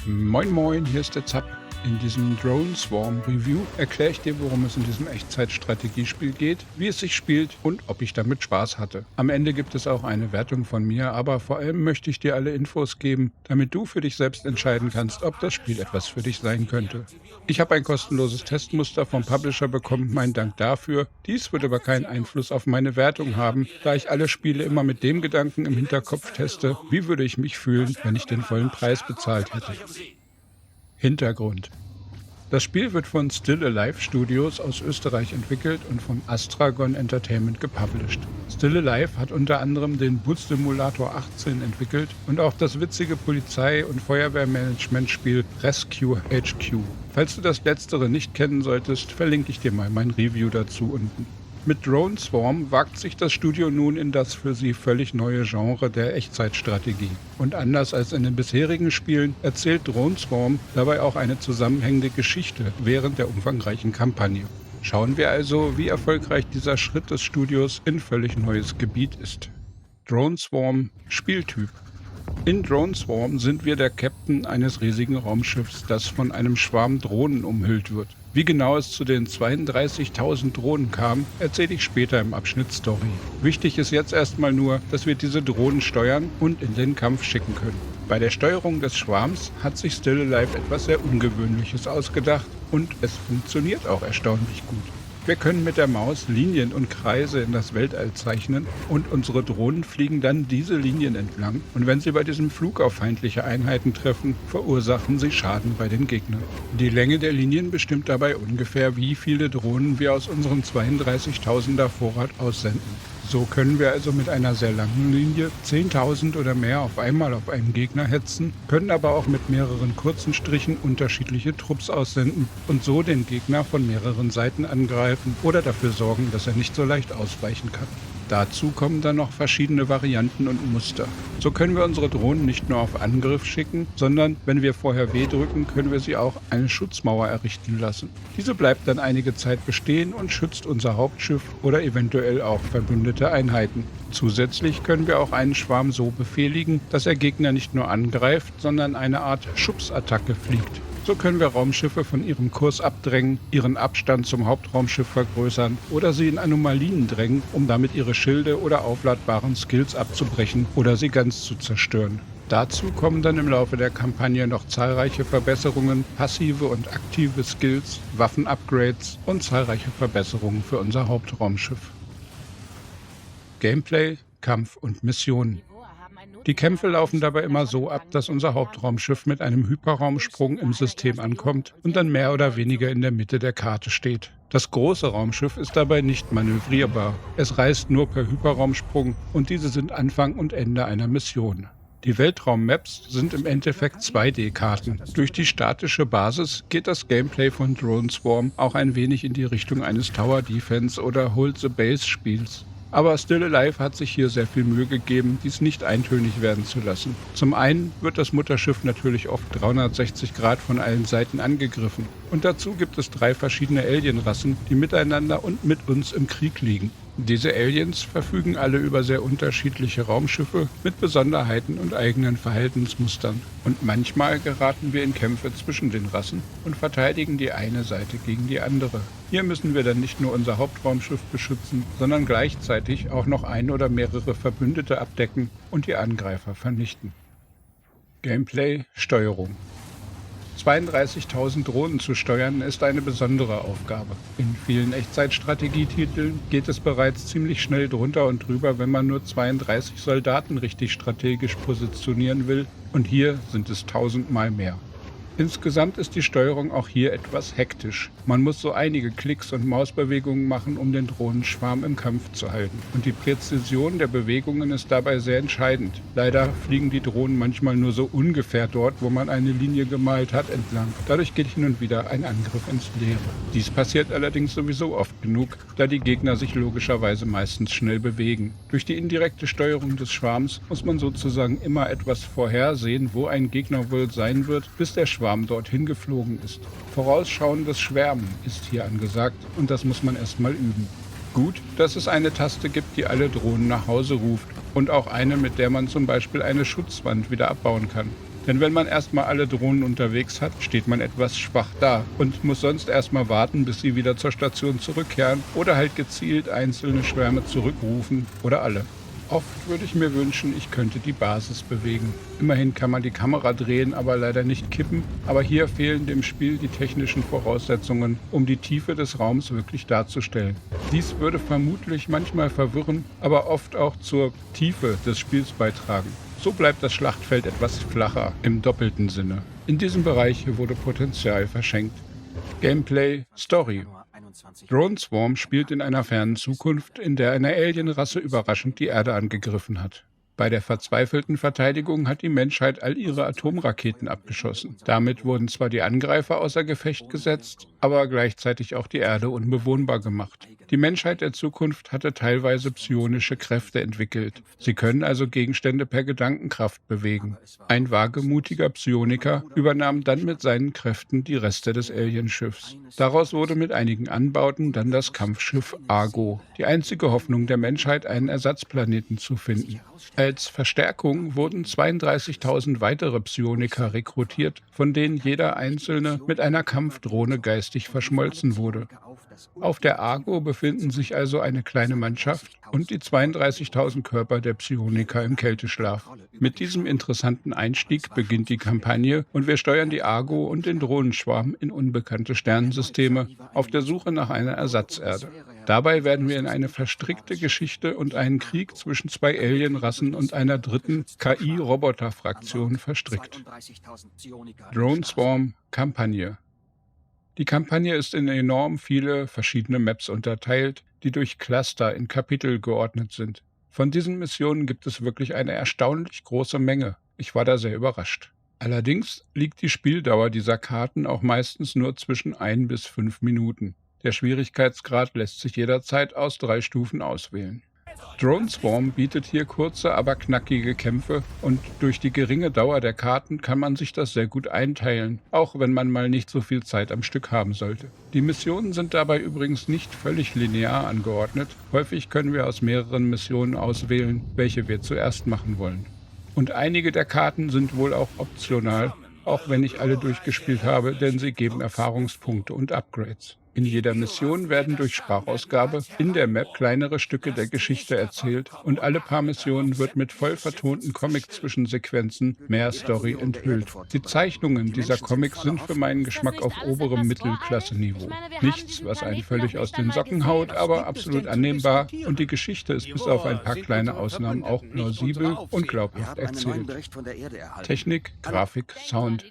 Moin Moin, hier ist der Zapp. In diesem Drone Swarm Review erkläre ich dir, worum es in diesem Echtzeit-Strategiespiel geht, wie es sich spielt und ob ich damit Spaß hatte. Am Ende gibt es auch eine Wertung von mir, aber vor allem möchte ich dir alle Infos geben, damit du für dich selbst entscheiden kannst, ob das Spiel etwas für dich sein könnte. Ich habe ein kostenloses Testmuster vom Publisher bekommen, mein Dank dafür. Dies wird aber keinen Einfluss auf meine Wertung haben, da ich alle Spiele immer mit dem Gedanken im Hinterkopf teste, wie würde ich mich fühlen, wenn ich den vollen Preis bezahlt hätte. Hintergrund: Das Spiel wird von Still Alive Studios aus Österreich entwickelt und von Astragon Entertainment gepublished. Still Alive hat unter anderem den Bus Simulator 18 entwickelt und auch das witzige Polizei- und Feuerwehrmanagement-Spiel Rescue HQ. Falls du das letztere nicht kennen solltest, verlinke ich dir mal mein Review dazu unten. Mit Drone Swarm wagt sich das Studio nun in das für sie völlig neue Genre der Echtzeitstrategie. Und anders als in den bisherigen Spielen erzählt Drone Swarm dabei auch eine zusammenhängende Geschichte während der umfangreichen Kampagne. Schauen wir also, wie erfolgreich dieser Schritt des Studios in völlig neues Gebiet ist. Drone Swarm Spieltyp: In Drone Swarm sind wir der Captain eines riesigen Raumschiffs, das von einem Schwarm Drohnen umhüllt wird. Wie genau es zu den 32.000 Drohnen kam, erzähle ich später im Abschnitt Story. Wichtig ist jetzt erstmal nur, dass wir diese Drohnen steuern und in den Kampf schicken können. Bei der Steuerung des Schwarms hat sich Still Alive etwas sehr Ungewöhnliches ausgedacht und es funktioniert auch erstaunlich gut. Wir können mit der Maus Linien und Kreise in das Weltall zeichnen und unsere Drohnen fliegen dann diese Linien entlang, und wenn sie bei diesem Flug auf feindliche Einheiten treffen, verursachen sie Schaden bei den Gegnern. Die Länge der Linien bestimmt dabei ungefähr, wie viele Drohnen wir aus unserem 32.000er Vorrat aussenden. So können wir also mit einer sehr langen Linie 10.000 oder mehr auf einmal auf einen Gegner hetzen, können aber auch mit mehreren kurzen Strichen unterschiedliche Trupps aussenden und so den Gegner von mehreren Seiten angreifen oder dafür sorgen, dass er nicht so leicht ausweichen kann. Dazu kommen dann noch verschiedene Varianten und Muster. So können wir unsere Drohnen nicht nur auf Angriff schicken, sondern wenn wir vorher W drücken, können wir sie auch eine Schutzmauer errichten lassen. Diese bleibt dann einige Zeit bestehen und schützt unser Hauptschiff oder eventuell auch verbündete Einheiten. Zusätzlich können wir auch einen Schwarm so befehligen, dass er Gegner nicht nur angreift, sondern eine Art Schubsattacke fliegt. So können wir Raumschiffe von ihrem Kurs abdrängen, ihren Abstand zum Hauptraumschiff vergrößern oder sie in Anomalien drängen, um damit ihre Schilde oder aufladbaren Skills abzubrechen oder sie ganz zu zerstören. Dazu kommen dann im Laufe der Kampagne noch zahlreiche Verbesserungen, passive und aktive Skills, Waffen-Upgrades und zahlreiche Verbesserungen für unser Hauptraumschiff. Gameplay, Kampf und Missionen. Die Kämpfe laufen dabei immer so ab, dass unser Hauptraumschiff mit einem Hyperraumsprung im System ankommt und dann mehr oder weniger in der Mitte der Karte steht. Das große Raumschiff ist dabei nicht manövrierbar. Es reist nur per Hyperraumsprung und diese sind Anfang und Ende einer Mission. Die Weltraummaps sind im Endeffekt 2D-Karten. Durch die statische Basis geht das Gameplay von Drone Swarm auch ein wenig in die Richtung eines Tower Defense oder Hold the Base Spiels. Aber Still Alive hat sich hier sehr viel Mühe gegeben, dies nicht eintönig werden zu lassen. Zum einen wird das Mutterschiff natürlich oft 360 Grad von allen Seiten angegriffen. Und dazu gibt es 3 verschiedene Alienrassen, die miteinander und mit uns im Krieg liegen. Diese Aliens verfügen alle über sehr unterschiedliche Raumschiffe mit Besonderheiten und eigenen Verhaltensmustern. Und manchmal geraten wir in Kämpfe zwischen den Rassen und verteidigen die eine Seite gegen die andere. Hier müssen wir dann nicht nur unser Hauptraumschiff beschützen, sondern gleichzeitig auch noch ein oder mehrere Verbündete abdecken und die Angreifer vernichten. Gameplay, Steuerung. 32.000 Drohnen zu steuern ist eine besondere Aufgabe. In vielen Echtzeitstrategietiteln geht es bereits ziemlich schnell drunter und drüber, wenn man nur 32 Soldaten richtig strategisch positionieren will, und hier sind es 1000-mal mehr. Insgesamt ist die Steuerung auch hier etwas hektisch. Man muss so einige Klicks und Mausbewegungen machen, um den Drohnenschwarm im Kampf zu halten. Und die Präzision der Bewegungen ist dabei sehr entscheidend. Leider fliegen die Drohnen manchmal nur so ungefähr dort, wo man eine Linie gemalt hat, entlang. Dadurch geht hin und wieder ein Angriff ins Leere. Dies passiert allerdings sowieso oft genug, da die Gegner sich logischerweise meistens schnell bewegen. Durch die indirekte Steuerung des Schwarms muss man sozusagen immer etwas vorhersehen, wo ein Gegner wohl sein wird, bis der Schwarm dorthin geflogen ist. Vorausschauendes Schwärmen ist hier angesagt und das muss man erstmal üben. Gut, dass es eine Taste gibt, die alle Drohnen nach Hause ruft und auch eine, mit der man zum Beispiel eine Schutzwand wieder abbauen kann. Denn wenn man erstmal alle Drohnen unterwegs hat, steht man etwas schwach da und muss sonst erstmal warten, bis sie wieder zur Station zurückkehren oder halt gezielt einzelne Schwärme zurückrufen oder alle. Oft würde ich mir wünschen, ich könnte die Basis bewegen. Immerhin kann man die Kamera drehen, aber leider nicht kippen. Aber hier fehlen dem Spiel die technischen Voraussetzungen, um die Tiefe des Raums wirklich darzustellen. Dies würde vermutlich manchmal verwirren, aber oft auch zur Tiefe des Spiels beitragen. So bleibt das Schlachtfeld etwas flacher im doppelten Sinne. In diesem Bereich wurde Potenzial verschenkt. Gameplay, Story. Drone Swarm spielt in einer fernen Zukunft, in der eine Alienrasse überraschend die Erde angegriffen hat. Bei der verzweifelten Verteidigung hat die Menschheit all ihre Atomraketen abgeschossen. Damit wurden zwar die Angreifer außer Gefecht gesetzt, aber gleichzeitig auch die Erde unbewohnbar gemacht. Die Menschheit der Zukunft hatte teilweise psionische Kräfte entwickelt. Sie können also Gegenstände per Gedankenkraft bewegen. Ein wagemutiger Psioniker übernahm dann mit seinen Kräften die Reste des Alienschiffs. Daraus wurde mit einigen Anbauten dann das Kampfschiff Argo, die einzige Hoffnung der Menschheit, einen Ersatzplaneten zu finden. Als Verstärkung wurden 32.000 weitere Psioniker rekrutiert, von denen jeder einzelne mit einer Kampfdrohne geistig verschmolzen wurde. Auf der Argo befinden sich also eine kleine Mannschaft und die 32.000 Körper der Psioniker im Kälteschlaf. Mit diesem interessanten Einstieg beginnt die Kampagne und wir steuern die Argo und den Drohnenschwarm in unbekannte Sternensysteme auf der Suche nach einer Ersatzerde. Dabei werden wir in eine verstrickte Geschichte und einen Krieg zwischen zwei Alienrassen und einer dritten KI-Roboter-Fraktion verstrickt. Drone Swarm Kampagne. Die Kampagne ist in enorm viele verschiedene Maps unterteilt, die durch Cluster in Kapitel geordnet sind. Von diesen Missionen gibt es wirklich eine erstaunlich große Menge. Ich war da sehr überrascht. Allerdings liegt die Spieldauer dieser Karten auch meistens nur zwischen 1 bis 5 Minuten. Der Schwierigkeitsgrad lässt sich jederzeit aus 3 Stufen auswählen. Drone Swarm bietet hier kurze, aber knackige Kämpfe und durch die geringe Dauer der Karten kann man sich das sehr gut einteilen, auch wenn man mal nicht so viel Zeit am Stück haben sollte. Die Missionen sind dabei übrigens nicht völlig linear angeordnet. Häufig können wir aus mehreren Missionen auswählen, welche wir zuerst machen wollen. Und einige der Karten sind wohl auch optional, auch wenn ich alle durchgespielt habe, denn sie geben Erfahrungspunkte und Upgrades. In jeder Mission werden durch Sprachausgabe in der Map kleinere Stücke der Geschichte erzählt und alle paar Missionen wird mit voll vertonten Comic-Zwischensequenzen mehr Story enthüllt. Die Zeichnungen dieser Comics sind für meinen Geschmack auf oberem Mittelklasse-Niveau. Nichts, was einen völlig aus den Socken haut, aber absolut annehmbar und die Geschichte ist bis auf ein paar kleine Ausnahmen auch plausibel und glaubhaft erzählt. Technik, Grafik, Sound.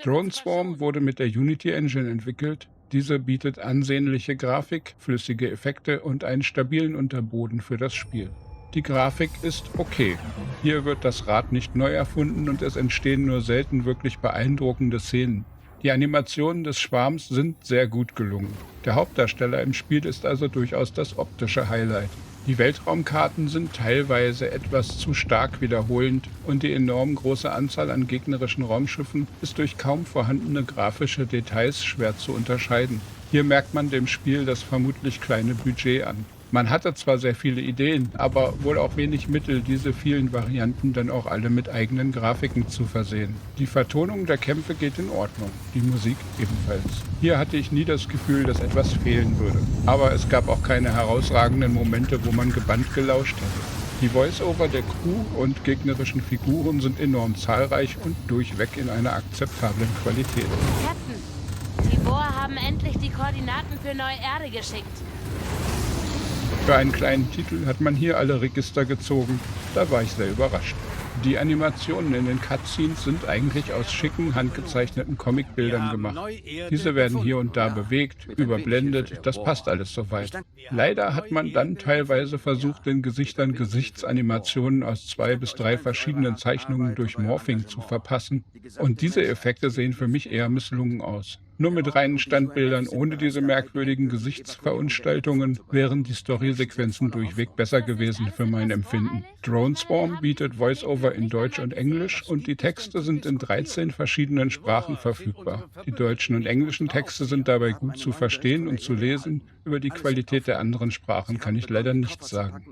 Drone Swarm wurde mit der Unity Engine entwickelt. Diese bietet ansehnliche Grafik, flüssige Effekte und einen stabilen Unterboden für das Spiel. Die Grafik ist okay. Hier wird das Rad nicht neu erfunden und es entstehen nur selten wirklich beeindruckende Szenen. Die Animationen des Schwarms sind sehr gut gelungen. Der Hauptdarsteller im Spiel ist also durchaus das optische Highlight. Die Weltraumkarten sind teilweise etwas zu stark wiederholend und die enorm große Anzahl an gegnerischen Raumschiffen ist durch kaum vorhandene grafische Details schwer zu unterscheiden. Hier merkt man dem Spiel das vermutlich kleine Budget an. Man hatte zwar sehr viele Ideen, aber wohl auch wenig Mittel, diese vielen Varianten dann auch alle mit eigenen Grafiken zu versehen. Die Vertonung der Kämpfe geht in Ordnung, die Musik ebenfalls. Hier hatte ich nie das Gefühl, dass etwas fehlen würde. Aber es gab auch keine herausragenden Momente, wo man gebannt gelauscht hätte. Die Voice-Over der Crew und gegnerischen Figuren sind enorm zahlreich und durchweg in einer akzeptablen Qualität. Captain, die Boer haben endlich die Koordinaten für Neu-Erde geschickt. Für einen kleinen Titel hat man hier alle Register gezogen. Da war ich sehr überrascht. Die Animationen in den Cutscenes sind eigentlich aus schicken, handgezeichneten Comicbildern gemacht. Diese werden hier und da bewegt, überblendet, das passt alles soweit. Leider hat man dann teilweise versucht, den Gesichtern Gesichtsanimationen aus 2 bis 3 verschiedenen Zeichnungen durch Morphing zu verpassen. Und diese Effekte sehen für mich eher misslungen aus. Nur mit reinen Standbildern ohne diese merkwürdigen Gesichtsverunstaltungen wären die Storysequenzen durchweg besser gewesen für mein Empfinden. Drone Swarm bietet Voice-Over in Deutsch und Englisch und die Texte sind in 13 verschiedenen Sprachen verfügbar. Die deutschen und englischen Texte sind dabei gut zu verstehen und zu lesen. Über die Qualität der anderen Sprachen kann ich leider nichts sagen.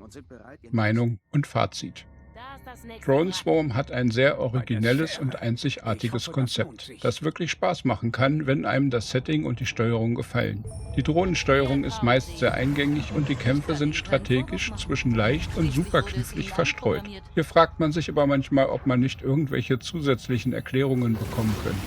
Meinung und Fazit. Da ist das nächste Drone Wrack. Swarm hat ein sehr originelles und einzigartiges Konzept, das wirklich Spaß machen kann, wenn einem das Setting und die Steuerung gefallen. Die Drohnensteuerung ist meist sehr eingängig und die Kämpfe sind strategisch zwischen leicht und super knifflig verstreut. Hier fragt man sich aber manchmal, ob man nicht irgendwelche zusätzlichen Erklärungen bekommen könnte.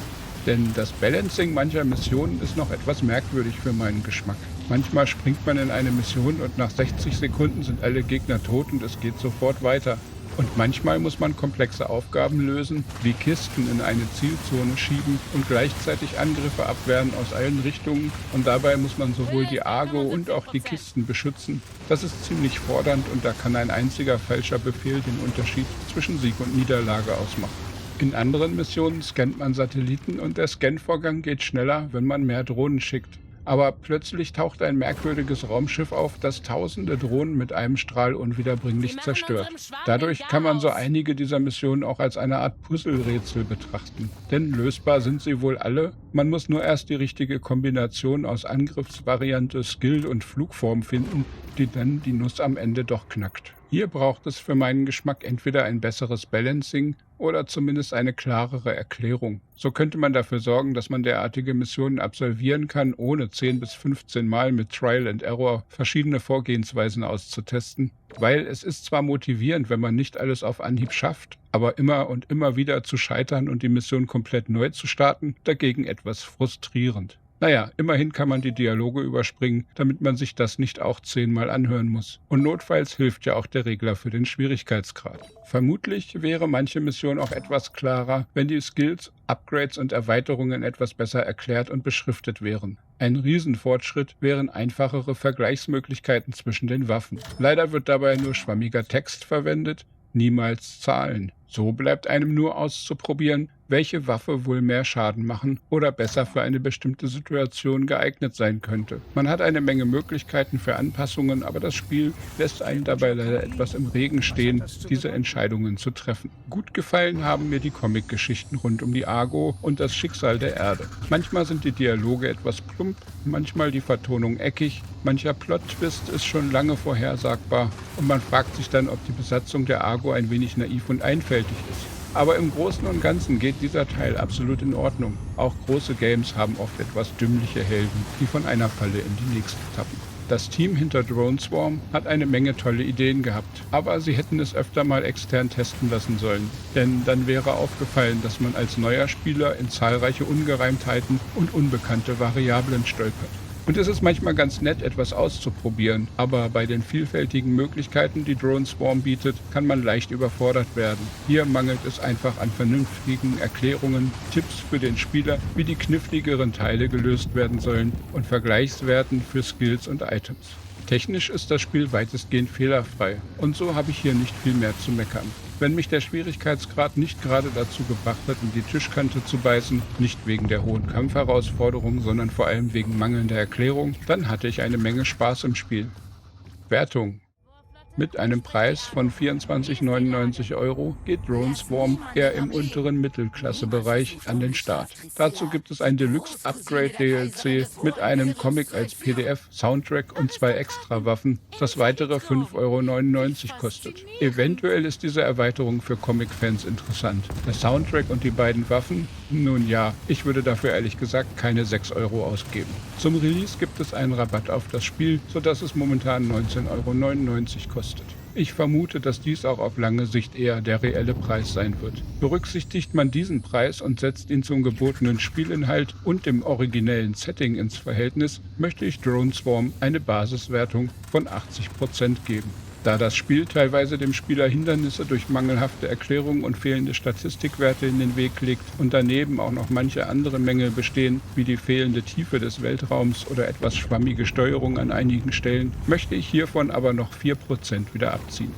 Denn das Balancing mancher Missionen ist noch etwas merkwürdig für meinen Geschmack. Manchmal springt man in eine Mission und nach 60 Sekunden sind alle Gegner tot und es geht sofort weiter. Und manchmal muss man komplexe Aufgaben lösen, wie Kisten in eine Zielzone schieben und gleichzeitig Angriffe abwehren aus allen Richtungen. Und dabei muss man sowohl die Argo und auch die Kisten beschützen. Das ist ziemlich fordernd und da kann ein einziger falscher Befehl den Unterschied zwischen Sieg und Niederlage ausmachen. In anderen Missionen scannt man Satelliten und der Scanvorgang geht schneller, wenn man mehr Drohnen schickt. Aber plötzlich taucht ein merkwürdiges Raumschiff auf, das tausende Drohnen mit einem Strahl unwiederbringlich zerstört. Dadurch kann man so einige dieser Missionen auch als eine Art Puzzlerätsel betrachten. Denn lösbar sind sie wohl alle, man muss nur erst die richtige Kombination aus Angriffsvariante, Skill und Flugform finden, die dann die Nuss am Ende doch knackt. Hier braucht es für meinen Geschmack entweder ein besseres Balancing oder zumindest eine klarere Erklärung. So könnte man dafür sorgen, dass man derartige Missionen absolvieren kann, ohne 10 bis 15 Mal mit Trial and Error verschiedene Vorgehensweisen auszutesten. Weil es ist zwar motivierend, wenn man nicht alles auf Anhieb schafft, aber immer und immer wieder zu scheitern und die Mission komplett neu zu starten, dagegen etwas frustrierend. Naja, immerhin kann man die Dialoge überspringen, damit man sich das nicht auch 10-mal anhören muss. Und notfalls hilft ja auch der Regler für den Schwierigkeitsgrad. Vermutlich wäre manche Mission auch etwas klarer, wenn die Skills, Upgrades und Erweiterungen etwas besser erklärt und beschriftet wären. Ein Riesenfortschritt wären einfachere Vergleichsmöglichkeiten zwischen den Waffen. Leider wird dabei nur schwammiger Text verwendet, niemals Zahlen. So bleibt einem nur auszuprobieren, welche Waffe wohl mehr Schaden machen oder besser für eine bestimmte Situation geeignet sein könnte. Man hat eine Menge Möglichkeiten für Anpassungen, aber das Spiel lässt einen dabei leider etwas im Regen stehen, diese Entscheidungen zu treffen. Gut gefallen haben mir die Comic-Geschichten rund um die Argo und das Schicksal der Erde. Manchmal sind die Dialoge etwas plump, manchmal die Vertonung eckig, mancher Plot-Twist ist schon lange vorhersagbar und man fragt sich dann, ob die Besatzung der Argo ein wenig naiv und einfältig ist. Aber im Großen und Ganzen geht dieser Teil absolut in Ordnung. Auch große Games haben oft etwas dümmliche Helden, die von einer Falle in die nächste tappen. Das Team hinter Drone Swarm hat eine Menge tolle Ideen gehabt, aber sie hätten es öfter mal extern testen lassen sollen. Denn dann wäre aufgefallen, dass man als neuer Spieler in zahlreiche Ungereimtheiten und unbekannte Variablen stolpert. Und es ist manchmal ganz nett, etwas auszuprobieren, aber bei den vielfältigen Möglichkeiten, die Drone Swarm bietet, kann man leicht überfordert werden. Hier mangelt es einfach an vernünftigen Erklärungen, Tipps für den Spieler, wie die kniffligeren Teile gelöst werden sollen und Vergleichswerten für Skills und Items. Technisch ist das Spiel weitestgehend fehlerfrei und so habe ich hier nicht viel mehr zu meckern. Wenn mich der Schwierigkeitsgrad nicht gerade dazu gebracht hat, in die Tischkante zu beißen, nicht wegen der hohen Kampfherausforderung, sondern vor allem wegen mangelnder Erklärung, dann hatte ich eine Menge Spaß im Spiel. Wertung. Mit einem Preis von 24,99 € geht Drone Swarm eher im unteren Mittelklassebereich an den Start. Dazu gibt es ein Deluxe Upgrade DLC mit einem Comic als PDF, Soundtrack und 2 Extrawaffen, das weitere 5,99 € kostet. Eventuell ist diese Erweiterung für Comic-Fans interessant. Der Soundtrack und die beiden Waffen? Nun ja, ich würde dafür ehrlich gesagt keine 6 € ausgeben. Zum Release gibt es einen Rabatt auf das Spiel, sodass es momentan 19,99 € kostet. Ich vermute, dass dies auch auf lange Sicht eher der reelle Preis sein wird. Berücksichtigt man diesen Preis und setzt ihn zum gebotenen Spielinhalt und dem originellen Setting ins Verhältnis, möchte ich Drone Swarm eine Basiswertung von 80% geben. Da das Spiel teilweise dem Spieler Hindernisse durch mangelhafte Erklärungen und fehlende Statistikwerte in den Weg legt und daneben auch noch manche andere Mängel bestehen, wie die fehlende Tiefe des Weltraums oder etwas schwammige Steuerung an einigen Stellen, möchte ich hiervon aber noch 4% wieder abziehen.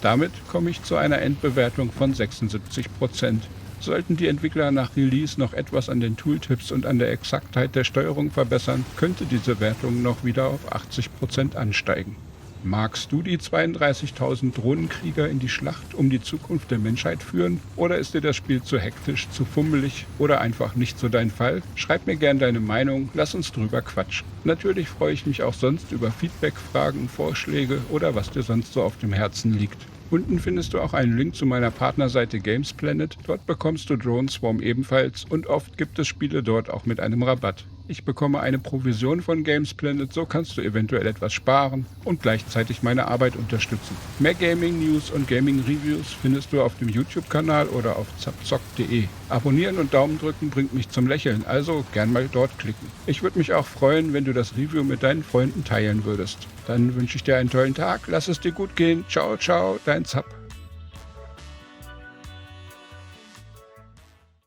Damit komme ich zu einer Endbewertung von 76%. Sollten die Entwickler nach Release noch etwas an den Tooltips und an der Exaktheit der Steuerung verbessern, könnte diese Wertung noch wieder auf 80% ansteigen. Magst du die 32.000 Drohnenkrieger in die Schlacht um die Zukunft der Menschheit führen? Oder ist dir das Spiel zu hektisch, zu fummelig oder einfach nicht so dein Fall? Schreib mir gern deine Meinung, lass uns drüber quatschen. Natürlich freue ich mich auch sonst über Feedback, Fragen, Vorschläge oder was dir sonst so auf dem Herzen liegt. Unten findest du auch einen Link zu meiner Partnerseite Games Planet. Dort bekommst du Drone Swarm ebenfalls und oft gibt es Spiele dort auch mit einem Rabatt. Ich bekomme eine Provision von Games Planet, so kannst du eventuell etwas sparen und gleichzeitig meine Arbeit unterstützen. Mehr Gaming News und Gaming Reviews findest du auf dem YouTube-Kanal oder auf zapzock.de. Abonnieren und Daumen drücken bringt mich zum Lächeln, also gern mal dort klicken. Ich würde mich auch freuen, wenn du das Review mit deinen Freunden teilen würdest. Dann wünsche ich dir einen tollen Tag, lass es dir gut gehen. Ciao, ciao, dein Zap.